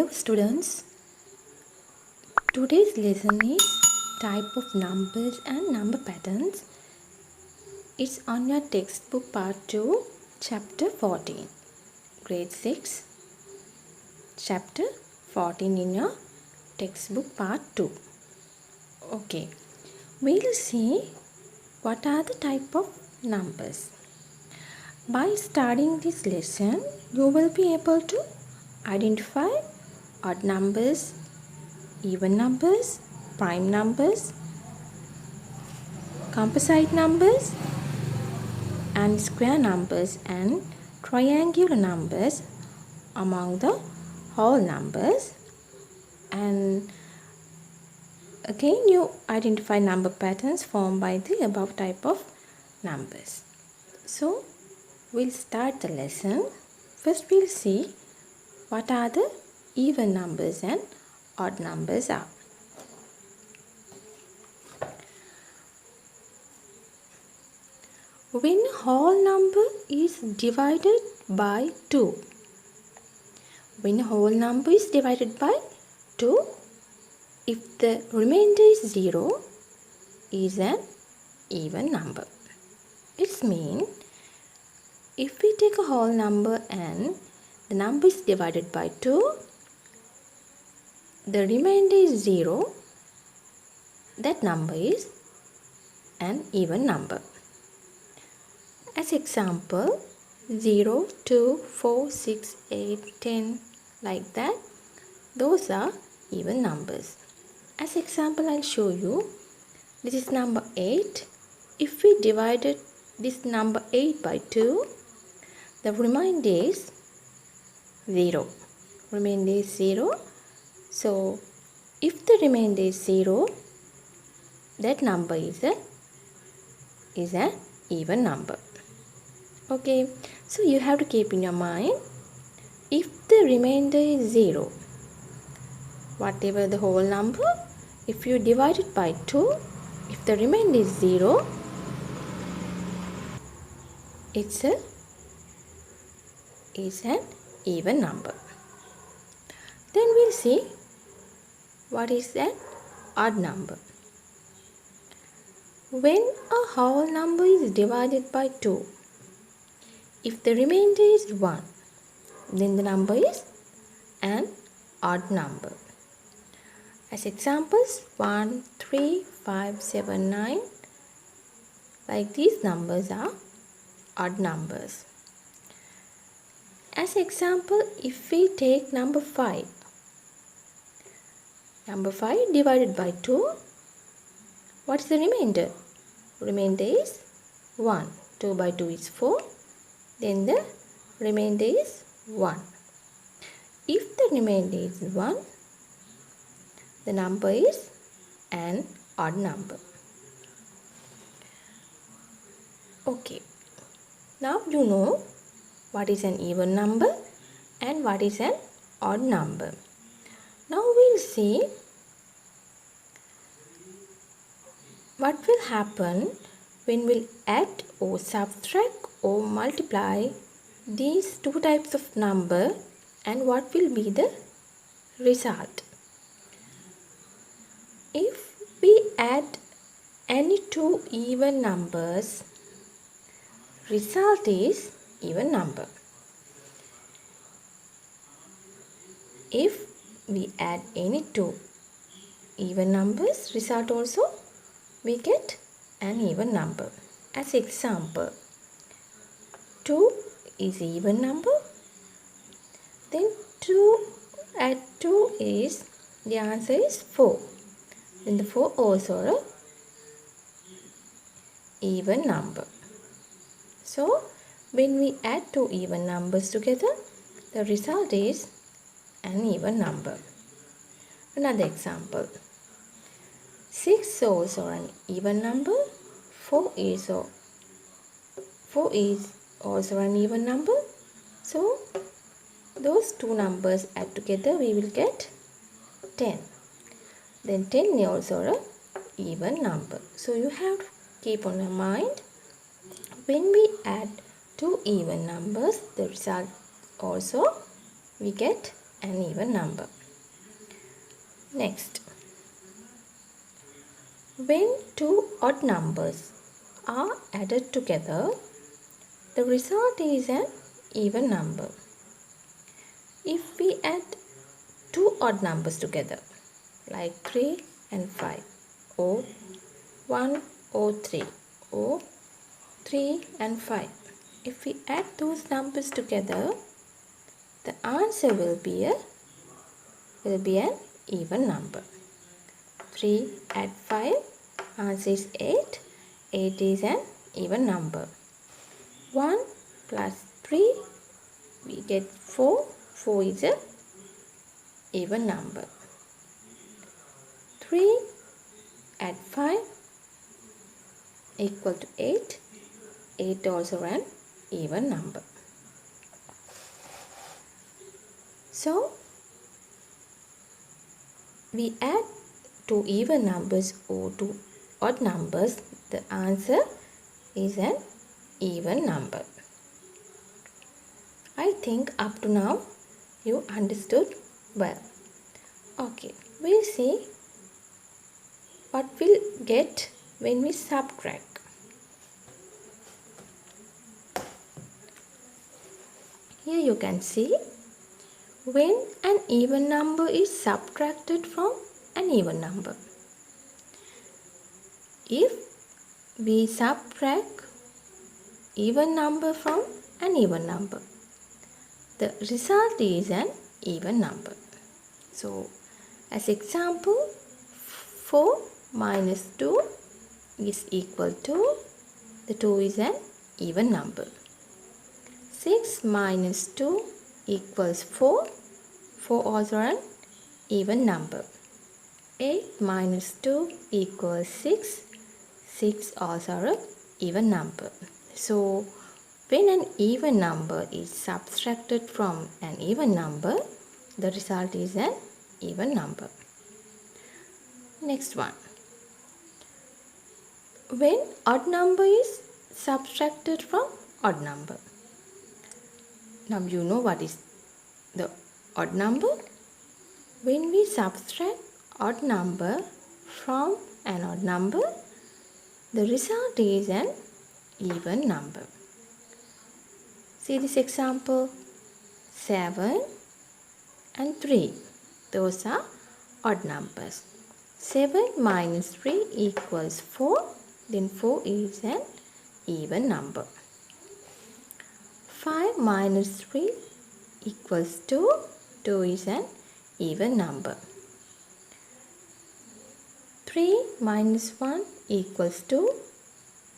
Hello students, today's lesson is type of numbers and number patterns. It's on your textbook part 2, chapter 14, grade 6, chapter 14 in your textbook part 2. Okay, we'll see what are the type of numbers. By studying this lesson, you will be able to identify odd numbers, even numbers, prime numbers, composite numbers, and square numbers and triangular numbers among the whole numbers. And again, you identify number patterns formed by the above type of numbers. So, we'll start the lesson. First, we'll see what are the even numbers and odd numbers are. When a whole number is divided by 2. When a whole number is divided by 2, if the remainder is 0, is an even number. It means if we take a whole number and the number is divided by 2, the remainder is 0, that number is an even number. As example, 0, 2, 4, 6, 8, 10, like that. Those are even numbers. As example, I'll show you. This is number 8. If we divided this number 8 by 2, the remainder is 0. Remainder is 0. So, if the remainder is 0, that number is an even number. Okay, so you have to keep in your mind, if the remainder is 0, whatever the whole number, if you divide it by 2, if the remainder is 0, it's an even number. Then we'll see what is an odd number. When a whole number is divided by 2, if the remainder is 1, then the number is an odd number. As examples, 1, 3, 5, 7, 9. Like these numbers are odd numbers. As example, if we take number 5. Number 5 divided by 2. What is the remainder? Remainder is 1. 2 by 2 is 4. Then the remainder is 1. If the remainder is 1, the number is an odd number. Okay. Now you know what is an even number and what is an odd number. Now we'll see what will happen when we'll add or subtract or multiply these two types of number and what will be the result. If we add any two even numbers, result is even number. If we add any two even numbers, result also we get an even number. As example, 2 is even number. Then 2 add 2 is, the answer is 4. Then the 4 also a even number. So, when we add two even numbers together, the result is an even number. Another example. 6 also an even number. 4 is also an even number. So, those two numbers add together, we will get 10. Then 10 is also an even number. So, you have to keep on your mind, when we add two even numbers, the result also we get an even number. Next, when two odd numbers are added together, the result is an even number. If we add two odd numbers together, like 3 and 5, or 1 or 3, or 3 and 5, if we add those numbers together, the answer will be an even number. 3 add 5, answer is 8. 8 is an even number. 1 plus 3, we get 4. 4 is an even number. 3 add 5 equal to 8. 8 also an even number. So, we add two even numbers or two odd numbers, the answer is an even number. I think up to now you understood well. Okay, we'll see what we'll get when we subtract. Here you can see when an even number is subtracted from an even number. If we subtract even number from an even number, the result is an even number. So, as example, 4 minus 2 is equal to, the 2 is an even number. 6 minus 2 equals 4. 4 also an even number. 8 minus 2 equals 6. 6 also an even number. So, when an even number is subtracted from an even number, the result is an even number. Next one. When odd number is subtracted from odd number. Now you know what is the odd number. When we subtract odd number from an odd number, the result is an even number. See this example, 7 and 3. Those are odd numbers. 7 minus 3 equals 4. Then 4 is an even number. 5 minus 3 equals 2. 2 is an even number. 3 minus 1 equals 2.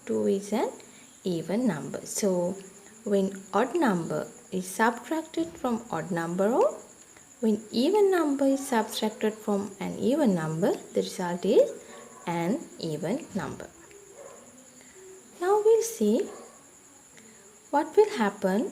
2 is an even number. So, when odd number is subtracted from odd number, or when even number is subtracted from an even number, the result is an even number. Now we'll see what will happen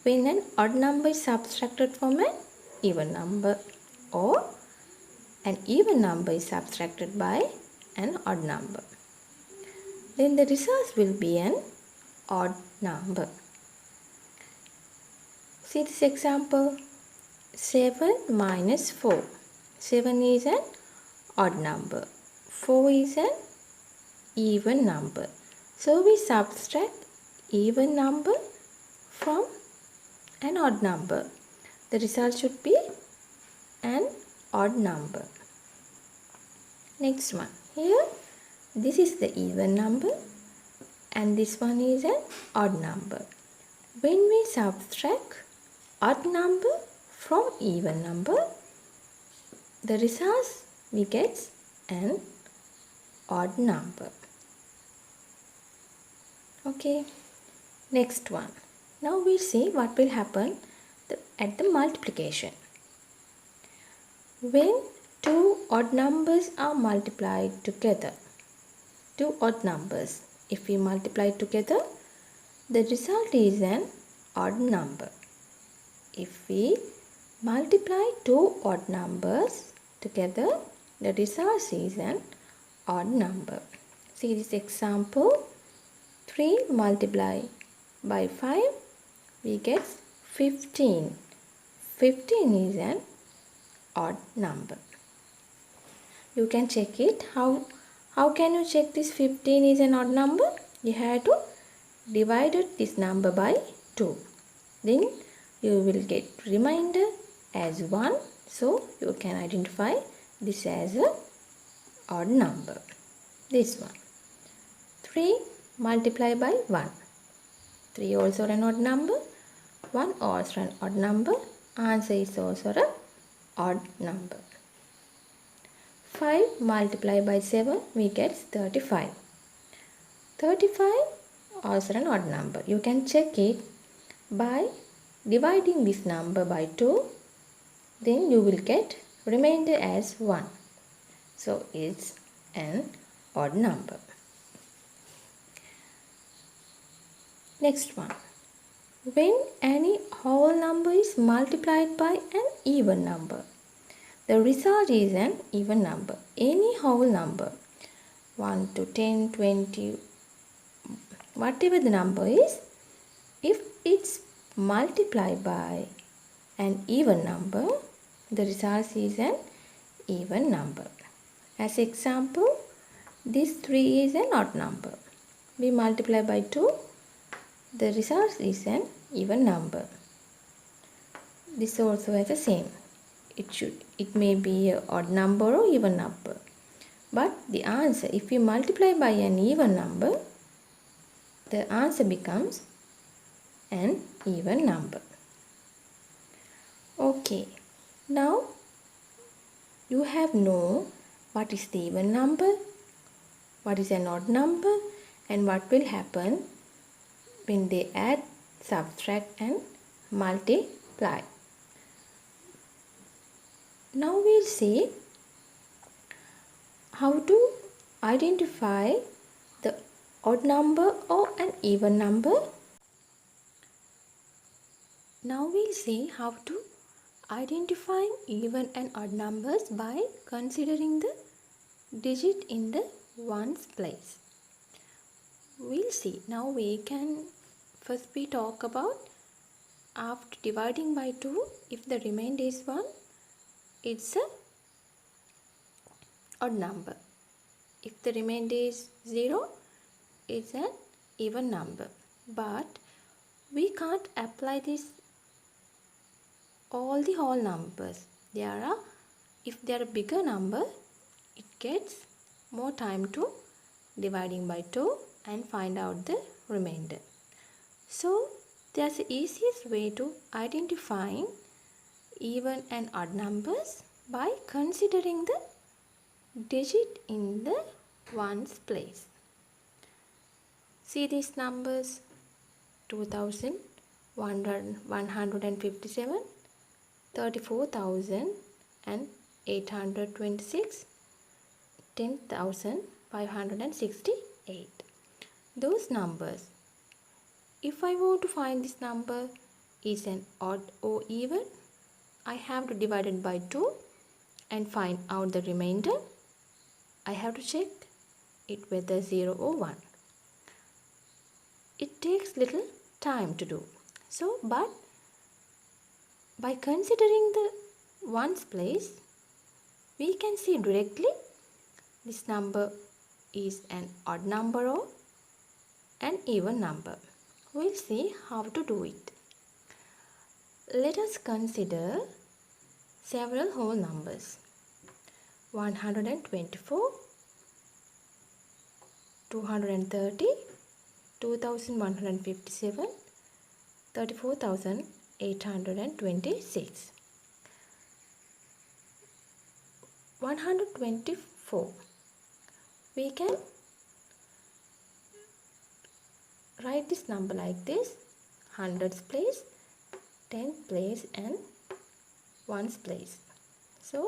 when an odd number is subtracted from an even number, or an even number is subtracted by an odd number. Then the result will be an odd number. See this example, 7 minus 4. 7 is an odd number. 4 is an even number. So we subtract even number from an odd number. The result should be an odd number. Next one. Here, this is the even number and this one is an odd number. When we subtract odd number from even number, the result we get an odd number. Okay, next one. Now we'll see what will happen at the multiplication. When two odd numbers are multiplied together, two odd numbers, if we multiply together, the result is an odd number. If we multiply two odd numbers together, the result is an odd number. See this example, 3 multiplied by 5, we get 15. 15 is an odd number. You can check it. How can you check this 15 is an odd number? You have to divide this number by 2. Then you will get remainder as 1. So you can identify this as a odd number. This one. 3 multiplied by 1. 3 also an odd number. 1 also an odd number. Answer is also an odd number. 5 multiplied by 7, we get 35. 35 also an odd number. You can check it by dividing this number by 2. Then you will get remainder as 1. So it's an odd number. Next one. When any whole number is multiplied by an even number, the result is an even number. Any whole number, 1 to 10, 20, whatever the number is, if it's multiplied by an even number, the result is an even number. As example, this 3 is an odd number. We multiply by 2, the result is an even number. This also has the same. It may be an odd number or even number. But the answer, if we multiply by an even number, the answer becomes an even number. Okay, now you have known what is the even number, what is an odd number, and what will happen when they add, subtract and multiply. Now we'll see how to identify the odd number or an even number. Now we'll see how to identify even and odd numbers by considering the digit in the ones place. We'll see. Now we can first we talk about after dividing by 2, if the remainder is 1, it's a odd number. If the remainder is 0, it's an even number. But we can't apply this all the whole numbers. If they are a bigger number, it gets more time to dividing by 2 and find out the remainder. So there's the easiest way to identifying even and odd numbers by considering the digit in the ones place. See these numbers: 2,157, 34,826, 10,568. Those numbers, if I want to find this number is an odd or even, I have to divide it by 2 and find out the remainder. I have to check it whether 0 or 1. It takes little time to do. So, but by considering the ones place, we can see directly this number is an odd number or an even number. We'll see how to do it. Let us consider several whole numbers: 124, 230, 2,157, 34,826. 124. We can write this number like this: hundreds place, tens place and ones place. So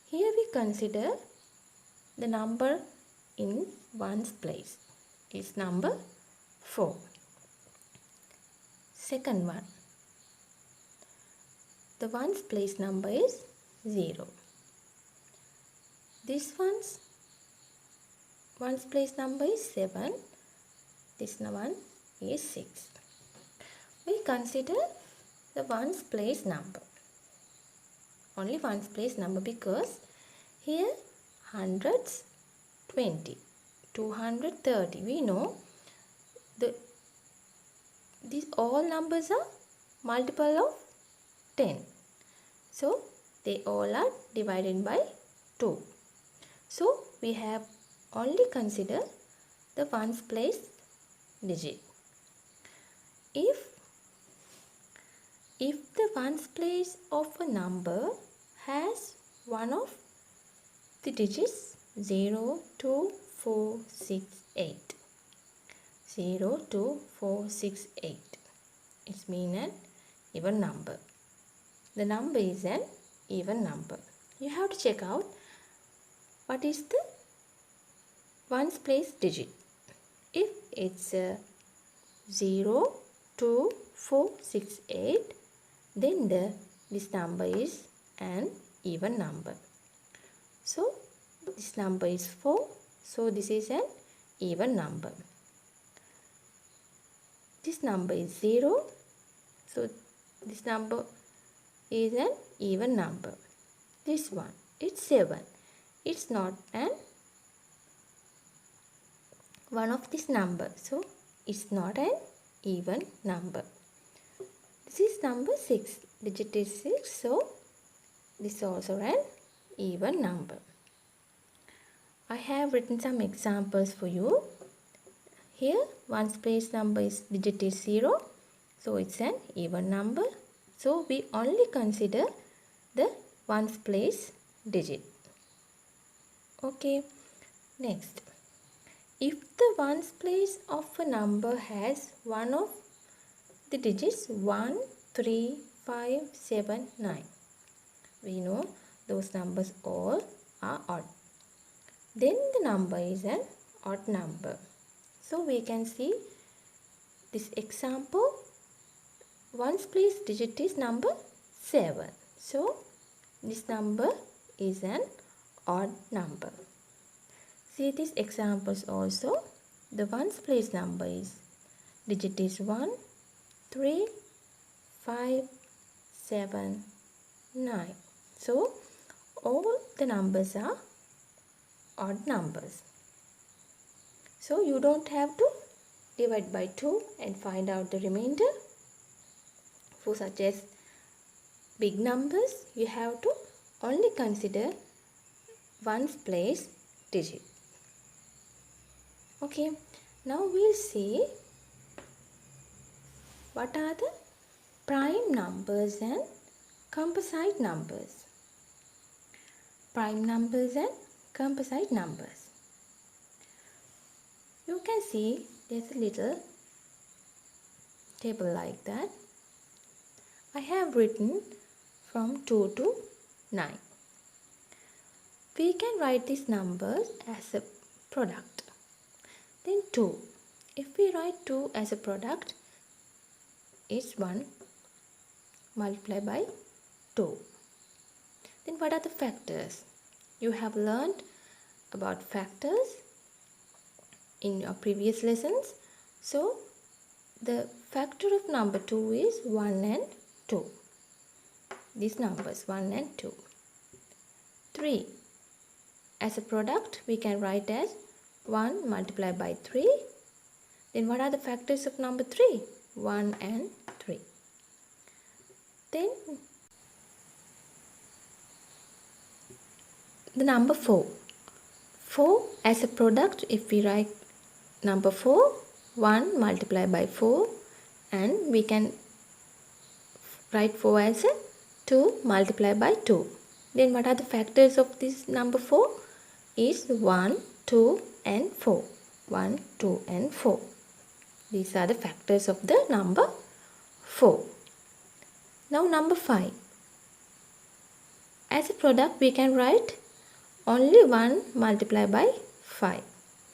here we consider the number in ones place is number 4. Second one, the ones place number is 0. This ones place number is 7. This one is 6. We consider the ones place number. only ones place number, because here hundreds 20, 230. We know these all numbers are multiple of 10. So they all are divided by 2. So we have only consider the ones place digit. If the ones place of a number has one of the digits 0, 2, 4, 6, 8. 0, 2, 4, 6, 8. It's mean an even number. The number is an even number. You have to check out what is the ones place digit. If it's 0, 2, 4, 6, 8, then this number is an even number. So this number is 4, so this is an even number. This number is 0, so this number is an even number. This one, it's 7. It's not an one of this number, so it's not an even number. This is number 6. Digit is 6, so this is also an even number. I have written some examples for you. Here ones place number is digit is 0, so it's an even number. So we only consider the ones place digit. Okay, next. If the ones place of a number has one of the digits 1, 3, 5, 7, 9. We know those numbers all are odd. Then the number is an odd number. So we can see this example, ones place digit is number 7. So this number is an odd number. See these examples also. The ones place number is digit is 1, 3, 5, 7, 9. So all the numbers are odd numbers. So you don't have to divide by 2 and find out the remainder. For such as big numbers, you have to only consider ones place digit. Okay, now we'll see what are the prime numbers and composite numbers. Prime numbers and composite numbers. You can see there's a little table like that. I have written from 2 to 9. We can write these numbers as a product. Then 2. If we write 2 as a product, it's 1 multiplied by 2. Then what are the factors? You have learned about factors in your previous lessons. So the factor of number 2 is 1 and 2. These numbers 1 and 2. 3. As a product, we can write as 1 multiplied by 3. Then what are the factors of number 3? 1 and 3. Then the number 4. 4 as a product, if we write number 4, 1 multiplied by 4, and we can write 4 as a 2 multiplied by 2. Then what are the factors of this number 4? Is 1, 2 and 4. 1, 2 and 4. These are the factors of the number 4. Now number 5. As a product, we can write only 1 multiplied by 5.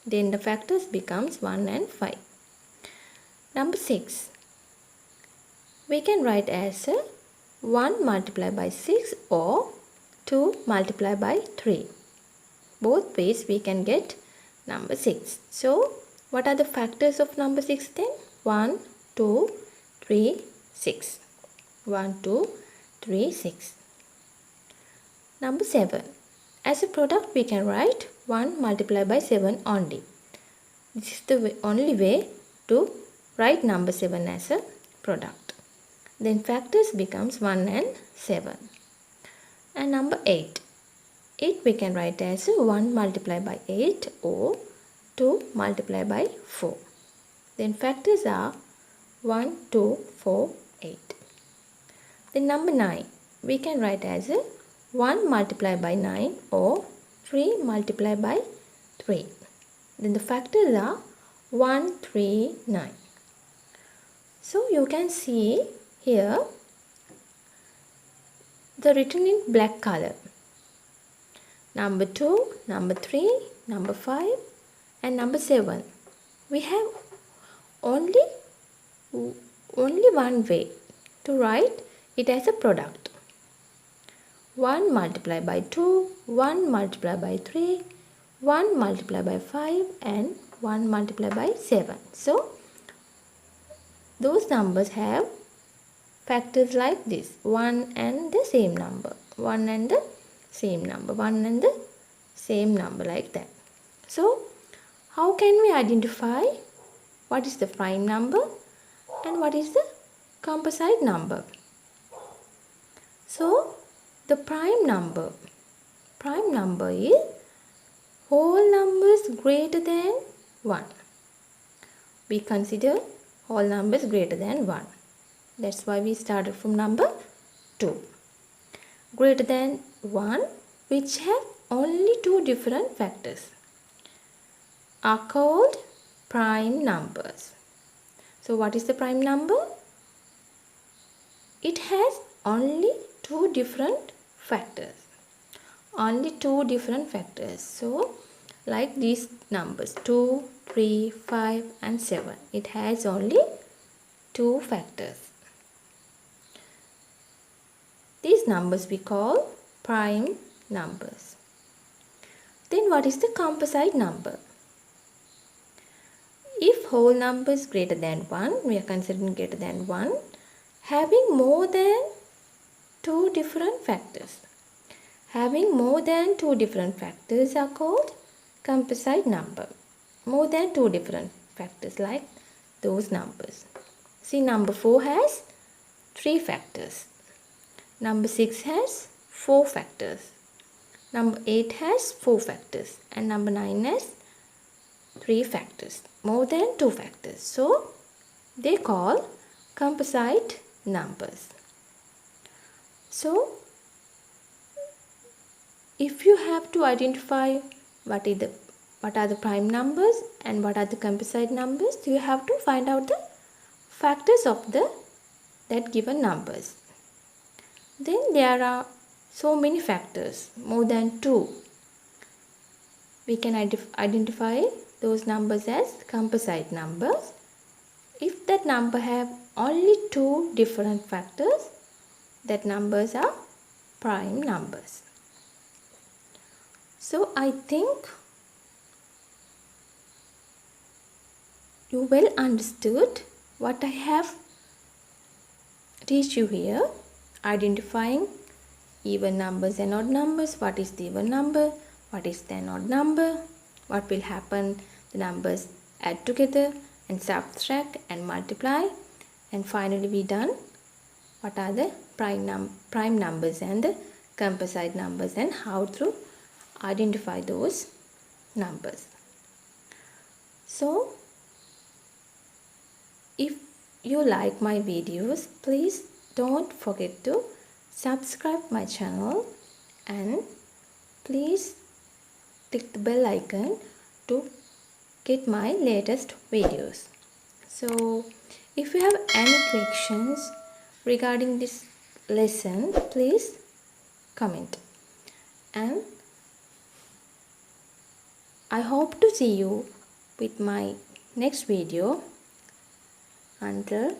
Then the factors becomes 1 and 5. Number 6. We can write as 1 multiplied by 6 or 2 multiplied by 3. Both ways we can get number 6. So what are the factors of number 6 then? 1, 2, 3, 6. 1, 2, 3, 6. Number 7. As a product, we can write 1 multiplied by 7 only. This is the only way to write number 7 as a product. Then factors becomes 1 and 7. And number 8. 8 we can write as 1 multiplied by 8 or 2 multiplied by 4. Then factors are 1, 2, 4, 8. Then number 9 we can write as 1 multiplied by 9 or 3 multiplied by 3. Then the factors are 1, 3, 9. So you can see here the written in black color. Number 2, number 3, number 5 and number 7. We have only one way to write it as a product. 1 multiplied by 2, 1 multiplied by 3, 1 multiplied by 5 and 1 multiplied by 7. So those numbers have factors like this, 1 and the same number, 1 and the same number, 1 and the same number, like that. So how can we identify what is the prime number and what is the composite number? So the prime number is whole numbers greater than 1. We consider whole numbers greater than 1. That's why we started from number 2. Greater than 1, which have only 2 different factors, are called prime numbers. So what is the prime number? It has only 2 different factors. Only 2 different factors. So like these numbers 2, 3, 5 and 7. It has only 2 factors. These numbers we call prime numbers. Then what is the composite number? If whole number is greater than 1, we are considering greater than 1, having more than 2 different factors. Having more than 2 different factors are called composite number. More than 2 different factors, like those numbers. See, number 4 has 3 factors. Number 6 has 4 factors. Number 8 has 4 factors. And number 9 has 3 factors. More than 2 factors. So they call composite numbers. So if you have to identify what are the prime numbers and what are the composite numbers, you have to find out the factors of that given numbers. Then there are so many factors, more than 2. We can identify those numbers as composite numbers. If that number have only 2 different factors, that numbers are prime numbers. So I think you well understood what I have teach you here. Identifying even numbers and odd numbers. What is the even number? What is the odd number? What will happen? The numbers add together and subtract and multiply. And finally we done what are the prime numbers and the composite numbers and how to identify those numbers. So if you like my videos, please don't forget to subscribe my channel and please click the bell icon to get my latest videos. So if you have any questions regarding this lesson, please comment, and I hope to see you with my next video. Until,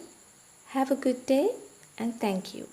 have a good day and thank you.